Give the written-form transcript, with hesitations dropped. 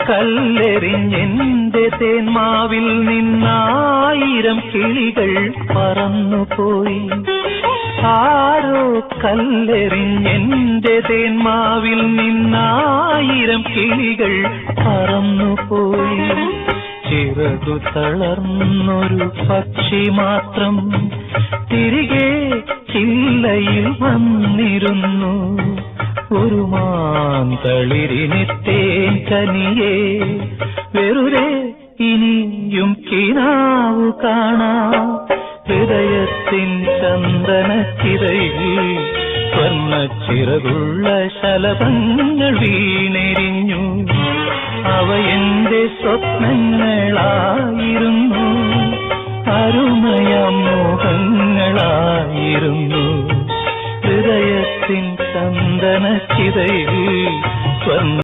കല്ലെറിഞ്ഞെന്റെ തേന്മാവിൽ നിന്നായിരം കിളികൾ പറന്നുപോയി. ആരോ കല്ലെറിഞ്ഞെന്റെ തേന്മാവിൽ നിന്നായിരം കിളികൾ പറന്നുപോയി. ചിറകു തളർന്നൊരു പക്ഷി മാത്രം തിരികെ ചില്ലയിൽ വന്നിരുന്നു. ഒരു മാന്തളിരിനെ തേൻ കനിയേ വെറുതെ ഇനിയും കിനാവു കാണാം. ഹൃദയത്തിൻ ചന്ദനച്ചിറയിൽ സ്വർണ്ണച്ചിറകുള്ള ശലഭങ്ങൾ വീണെരിഞ്ഞു. അവ എന്റെ സ്വപ്നങ്ങളായിരുന്നു, അരുമയാം മോഹങ്ങളായിരുന്നു. ഹൃദയത്തിൻ ചന്ദനച്ചിറയിൽ സ്വർണ്ണ